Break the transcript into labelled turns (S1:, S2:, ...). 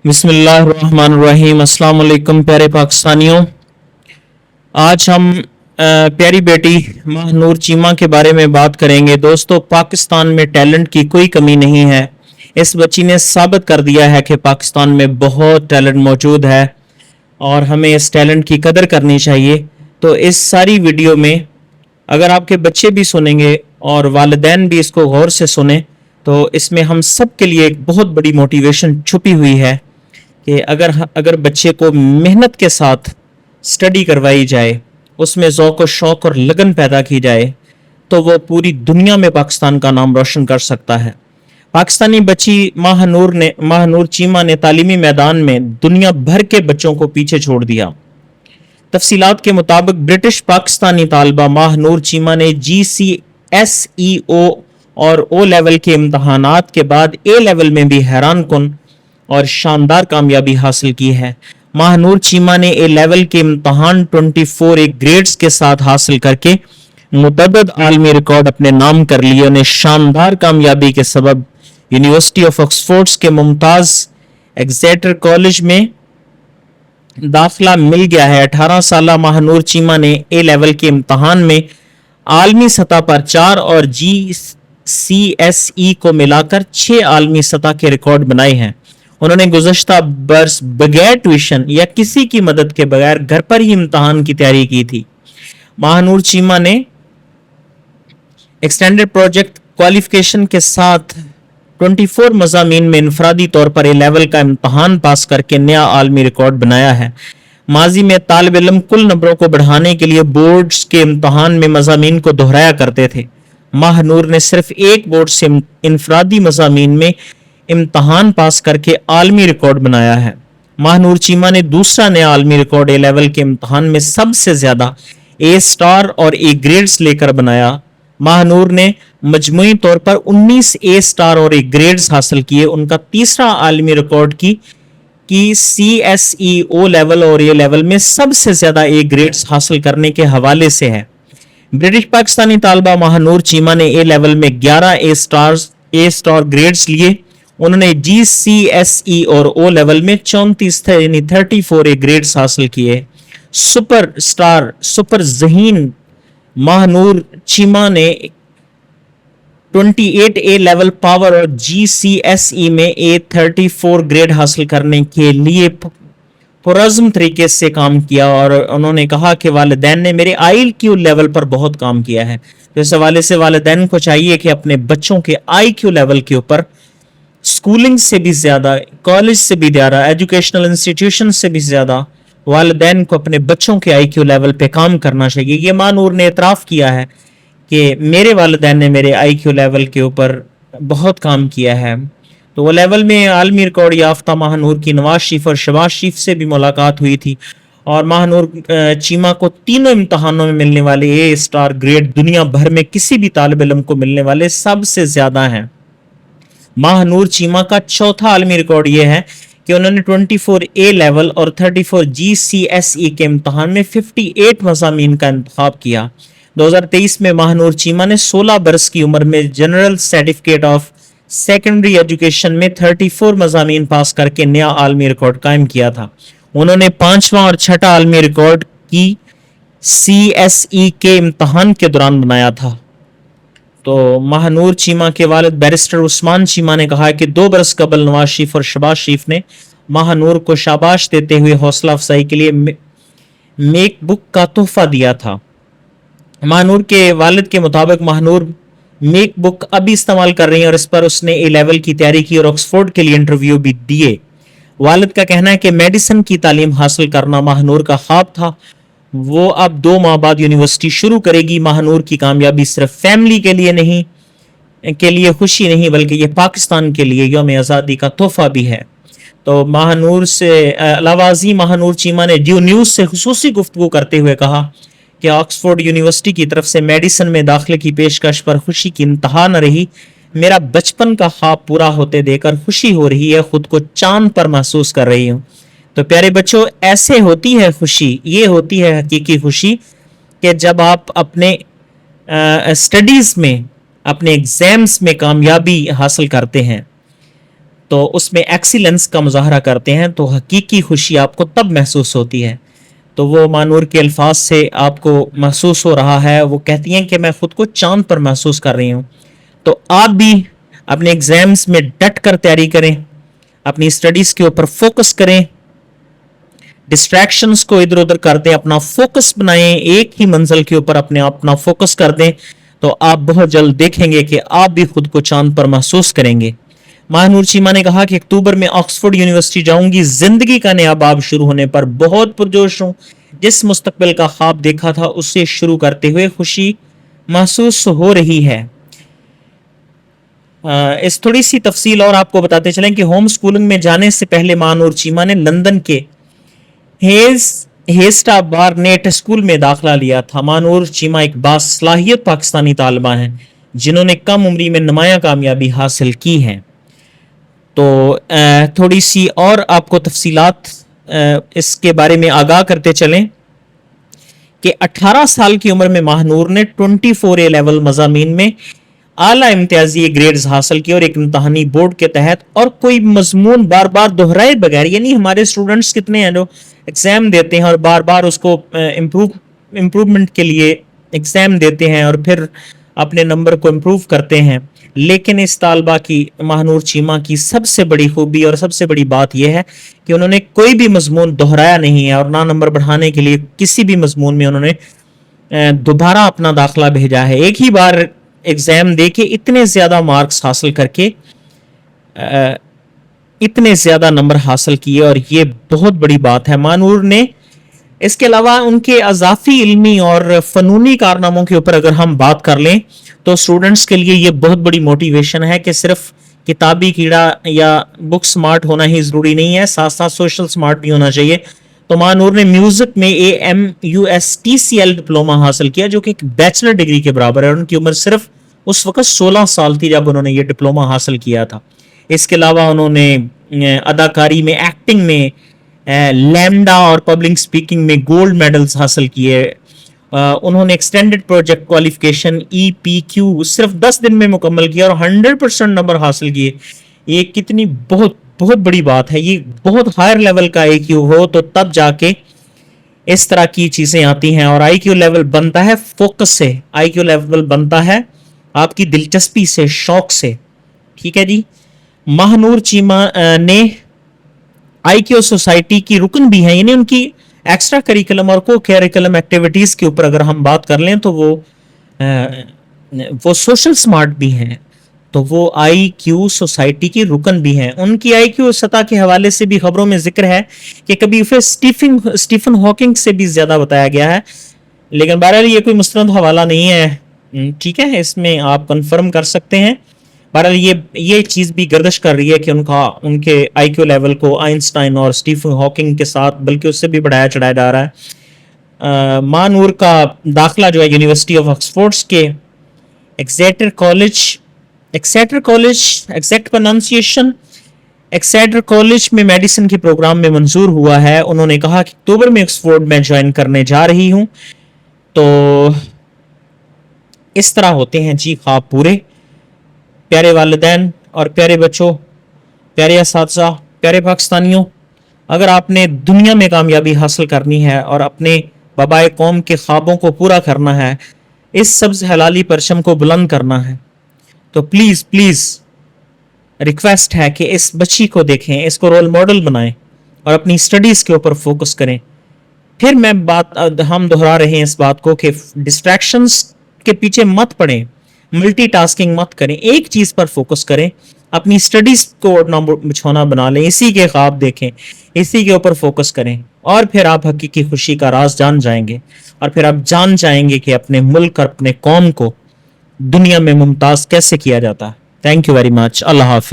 S1: बिस्मिल्लाहिर्रहमानिर्रहीम। अस्सलाम वालेकुम प्यारे पाकिस्तानियों। आज हम प्यारी बेटी महनूर चीमा के बारे में बात करेंगे। दोस्तों, पाकिस्तान में टैलेंट की कोई कमी नहीं है। इस बच्ची ने साबित कर दिया है कि पाकिस्तान में बहुत टैलेंट मौजूद है और हमें इस टैलेंट की कदर करनी चाहिए। तो इस सारी वीडियो में अगर आपके बच्चे भी सुनेंगे और वालिदैन भी इसको गौर से सुने तो इसमें हम सब के लिए एक बहुत बड़ी मोटिवेशन छुपी हुई है कि अगर बच्चे को मेहनत के साथ स्टडी करवाई जाए, उसमें ज़ौक़ और शौक़ और लगन पैदा की जाए तो वो पूरी दुनिया में पाकिस्तान का नाम रोशन कर सकता है। पाकिस्तानी बच्ची महनूर चीमा ने तालीमी मैदान में दुनिया भर के बच्चों को पीछे छोड़ दिया। तफसीलात के मुताबिक ब्रिटिश पाकिस्तानी तालबा महनूर चीमा ने GCSE और O लेवल के इम्तहानात के बाद A लेवल में भी हैरान कुन और शानदार कामयाबी हासिल की है। महनूर चीमा ने A लेवल के इम्तहान 24 A ग्रेड्स के साथ हासिल करके मुतअद्दिद आलमी रिकॉर्ड अपने नाम कर लिए। उन्हें शानदार कामयाबी के सबब यूनिवर्सिटी ऑफ ऑक्सफोर्ड के मुमताज एग्जेटर कॉलेज में दाखिला मिल गया है। 18 साला महनूर चीमा ने A लेवल के इम्तहान में आलमी सतह पर 4 और GCSE को मिलाकर 6 आलमी सतह के रिकॉर्ड बनाए हैं। उन्होंने गुज़श्ता बरस बगैर ट्यूशन या किसी की मदद के बगैर घर पर ही इम्तहान की तैयारी की थी। महनूर चीमा ने एक्सटेंडेड प्रोजेक्ट क्वालिफिकेशन के साथ 24 मज़ामीन में इनफरादी तौर पर A लेवल का इम्तहान पास करके नया आलमी रिकॉर्ड बनाया है। माजी में तालिब इल्म कुल नंबरों को बढ़ाने के लिए बोर्ड्स के इम्तहान में मज़ामीन को दोहराया करते थे। महनूर ने सिर्फ एक बोर्ड से इनफरादी मज़ामीन में इम्तहान पास करके आलमी रिकॉर्ड बनाया है। महनूर चीमा ने दूसरा नया आलमी रिकॉर्ड A लेवल के इम्तहान में सबसे ज्यादा A* और A ग्रेड्स लेकर बनाया। महनूर ने मजमूई तौर पर 19 A* और A ग्रेड्स हासिल किए। उनका तीसरा आलमी रिकॉर्ड की CSE O लेवल और A लेवल में सबसे ज्यादा A ग्रेड्स हासिल करने के हवाले से है। ब्रिटिश पाकिस्तानी तालबा महनूर चीमा ने A लेवल में 11 A* ग्रेड्स लिए। उन्होंने GCSE और O लेवल में 34 यानी 34 A ग्रेड्स हासिल किए। सुपर ज़हीन महनूर चीमा ने 28 A लेवल पावर और GCSE में A34 ग्रेड हासिल करने के लिए पुरज़्म तरीके से काम किया और उन्होंने कहा कि वालिदैन ने मेरे IQ लेवल पर बहुत काम किया है। तो इस हवाले से वालिदैन को चाहिए कि अपने बच्चों के IQ लेवल के ऊपर स्कूलिंग से भी ज्यादा, कॉलेज से भी ज्यादा, एजुकेशनल इंस्टीट्यूशन से भी ज्यादा वालिदैन को अपने बच्चों के IQ लेवल पे काम करना चाहिए। ये महनूर ने इतराफ़ किया है कि मेरे वालिदैन ने मेरे IQ लेवल के ऊपर बहुत काम किया है। तो वो लेवल में आलमी रिकॉर्ड याफ्ता महनूर की नवाज शरीफ और शहबाज शरीफ से भी मुलाकात हुई थी और महनूर चीमा को तीनों इम्तहानों में मिलने वाले A* ग्रेड दुनिया भर में किसी भी तालिब इल्म को मिलने वाले सबसे ज्यादा हैं। महनूर चीमा का चौथा आलमी रिकॉर्ड यह है कि उन्होंने 24 A लेवल और 34 GCSE के इम्तहान में 58 मज़ामीन का इंतखाब किया। 2023 में महनूर चीमा ने 16 बरस की उम्र में general certificate of secondary education में 34 मज़ामीन पास करके नया आलमी रिकॉर्ड कायम किया था। उन्होंने 5वां और 6ठा आलमी रिकॉर्ड की CSE के इम्तहान के दौरान बनाया था। तो महनूर चीमा के वालिद बैरिस्टर उस्मान चीमा ने कहा कि 2 बरस कबल नवाज शरीफ और शहबाज शरीफ ने महनूर को शाबाश देते हुए हौसला अफजाई के लिए मेक बुक का तोहफा दिया था। महनूर के वालिद के मुताबिक महनूर मेक बुक अभी इस्तेमाल कर रही है और इस पर उसने A लेवल की तैयारी की और ऑक्सफोर्ड के लिए इंटरव्यू भी दिए। वालिद का कहना है कि मेडिसिन की तालीम हासिल करना महनूर का ख्वाब था। वो अब 2 माह बाद यूनिवर्सिटी शुरू करेगी। महनूर की कामयाबी सिर्फ फैमिली के लिए खुशी नहीं बल्कि ये पाकिस्तान के लिए यौम आज़ादी का तोहफा भी है। तो महनूर से अलावाजी महनूर चीमा ने ड्यू न्यूज़ से खुसूसी गुफ्तगू करते हुए कहा कि ऑक्सफोर्ड यूनिवर्सिटी की तरफ से मेडिसिन में दाखिले की पेशकश पर खुशी की इंतहा न रही। मेरा बचपन का ख्वाब पूरा होते देखकर खुशी हो रही है, खुद को चांद पर महसूस कर रही हूँ। तो प्यारे बच्चों, ऐसे होती है खुशी, ये होती है हकीकी खुशी कि जब आप अपने स्टडीज़ में, अपने एग्जाम्स में कामयाबी हासिल करते हैं। تو اس میں ایکسیلنس کا مظاہرہ کرتے ہیں تو حقیقی خوشی آپ کو تب محسوس ہوتی ہے. تو وہ مانور کے الفاظ سے آپ کو محسوس ہو رہا ہے. وہ کہتی ہیں کہ میں خود کو چاند پر محسوس کر رہی ہوں. تو آپ بھی اپنے ایگزامز میں ڈٹ کر تیاری کریں, اپنی اسٹڈیز کے اوپر فوکس کریں, ڈسٹریکشنز کو ادھر ادھر کر دیں, اپنا فوکس بنائیں, ایک ہی منزل کے اوپر اپنا فوکس کر دیں, تو آپ بہت جلد دیکھیں گے کہ آپ بھی خود کو چاند پر محسوس کریں گے. ماہ نور چیمہ نے کہا کہ اکتوبر میں آکسفورڈ یونیورسٹی جاؤں گی, زندگی کا نیا باب شروع ہونے پر بہت پرجوش ہوں. جس مستقبل کا خواب دیکھا تھا اسے شروع کرتے ہوئے خوشی محسوس ہو رہی ہے. اس تھوڑی سی تفصیل اور آپ کو بتاتے چلیں کہ ہوم سکولنگ میں جانے سے پہلے ماہ نور چیمہ نے لندن کے ہیسٹا بارنیٹ اسکول میں داخلہ لیا تھا. ماہ نور چیمہ ایک باصلاحیت پاکستانی طالبہ ہیں جنہوں نے کم عمری میں نمایاں کامیابی حاصل کی ہے. تو تھوڑی سی اور آپ کو تفصیلات اس کے بارے میں آگاہ کرتے چلیں کہ 18 سال کی عمر میں ماہ نور نے 24 اے لیول مضامین میں اعلیٰ امتیازی گریڈز حاصل کی, اور ایک امتحانی بورڈ کے تحت اور کوئی مضمون بار بار دہرائے بغیر, یعنی ہمارے اسٹوڈنٹس کتنے ہیں جو ایگزام دیتے ہیں اور بار بار اس کو امپروومنٹ کے لیے ایگزام دیتے ہیں اور پھر اپنے نمبر کو امپروو کرتے ہیں, لیکن اس طالبہ کی ماہ نور چیمہ کی سب سے بڑی خوبی اور سب سے بڑی بات یہ ہے کہ انہوں نے کوئی بھی مضمون دہرایا نہیں ہے, اور نہ نمبر بڑھانے کے لیے کسی بھی مضمون میں انہوں نے دوبارہ اپنا داخلہ بھیجا ہے. ایک ہی بار ایگزام دے کے اتنے زیادہ مارکس حاصل کر کے اتنے زیادہ نمبر حاصل کیے, اور یہ بہت بڑی بات ہے. ماہ نور نے اس کے علاوہ ان کے اضافی علمی اور فنونی کارناموں کے اوپر اگر ہم بات کر لیں تو اسٹوڈنٹس کے لیے یہ بہت بڑی موٹیویشن ہے کہ صرف کتابی کیڑا یا بک سمارٹ ہونا ہی ضروری نہیں ہے, ساتھ ساتھ سوشل سمارٹ بھی ہونا چاہیے. تو ماہ نور نے میوزک میں AMUSTCL ڈپلوما حاصل کیا جو کہ ایک بیچلر ڈگری کے برابر ہے. ان کی عمر صرف اس وقت 16 سال تھی جب انہوں نے یہ ڈپلوما حاصل کیا تھا. اس کے علاوہ انہوں نے اداکاری میں, ایکٹنگ میں, لیمڈا اور پبلک سپیکنگ میں گولڈ میڈلز حاصل کیے. انہوں نے ایکسٹینڈڈ پروجیکٹ کوالیفیکیشن EPQ صرف 10 دن میں مکمل کیا اور 100% نمبر حاصل کیے. یہ کتنی بہت بڑی بات ہے. یہ بہت ہائر لیول کا IQ ہو تو تب جا کے اس طرح کی چیزیں آتی ہیں, اور IQ لیول بنتا ہے فوکس سے, IQ لیول بنتا ہے آپ کی دلچسپی سے, شوق سے. ٹھیک ہے جی. ماہ نور چیمہ نے IQ سوسائٹی کی رکن بھی ہیں, یعنی ان کی ایکسٹرا کریکولم اور کو کریکولم ایکٹیویٹیز کے اوپر اگر ہم بات کر لیں تو وہ سوشل سمارٹ بھی ہیں, تو وہ IQ سوسائٹی کی رکن بھی ہیں. ان کی IQ سطح کے حوالے سے بھی خبروں میں ذکر ہے کہ کبھی اسے اسٹیفن ہاکنگ سے بھی زیادہ بتایا گیا ہے, لیکن بہرحال یہ کوئی مستند حوالہ نہیں ہے. ٹھیک ہے, اس میں آپ کنفرم کر سکتے ہیں. بہرحال یہ چیز بھی گردش کر رہی ہے کہ ان کے IQ لیول کو آئنسٹائن اور اسٹیفن ہاکنگ کے ساتھ بلکہ اس سے بھی بڑھایا چڑھایا جا رہا ہے. ماہ نور کا داخلہ جو ہے یونیورسٹی آف آکسفورڈ کے ایکسیٹر کالج میں میڈیسن کے پروگرام میں منظور ہوا ہے. انہوں نے کہا کہ اکتوبر میں آکسفورڈ میں جوائن کرنے جا رہی ہوں. تو اس طرح ہوتے ہیں جی خواب پورے. پیارے والدین اور پیارے بچوں, پیارے اساتذہ, پیارے پاکستانیوں, اگر آپ نے دنیا میں کامیابی حاصل کرنی ہے اور اپنے بابائے قوم کے خوابوں کو پورا کرنا ہے, اس سبز ہلالی پرچم کو بلند کرنا ہے, تو پلیز ریکویسٹ ہے کہ اس بچی کو دیکھیں, اس کو رول ماڈل بنائیں اور اپنی سٹڈیز کے اوپر فوکس کریں. پھر ہم دہرا رہے ہیں اس بات کو کہ ڈسٹریکشنز کے پیچھے مت پڑیں, ملٹی ٹاسکنگ مت کریں, ایک چیز پر فوکس کریں, اپنی سٹڈیز کو اوڑھنا بچھونا بنا لیں, اسی کے خواب دیکھیں, اسی کے اوپر فوکس کریں, اور پھر آپ حقیقی خوشی کا راز جان جائیں گے, اور پھر آپ جان جائیں گے کہ اپنے ملک اور اپنے قوم کو دنیا میں ممتاز کیسے کیا جاتا ہے. Thank you very much. اللہ حافظ.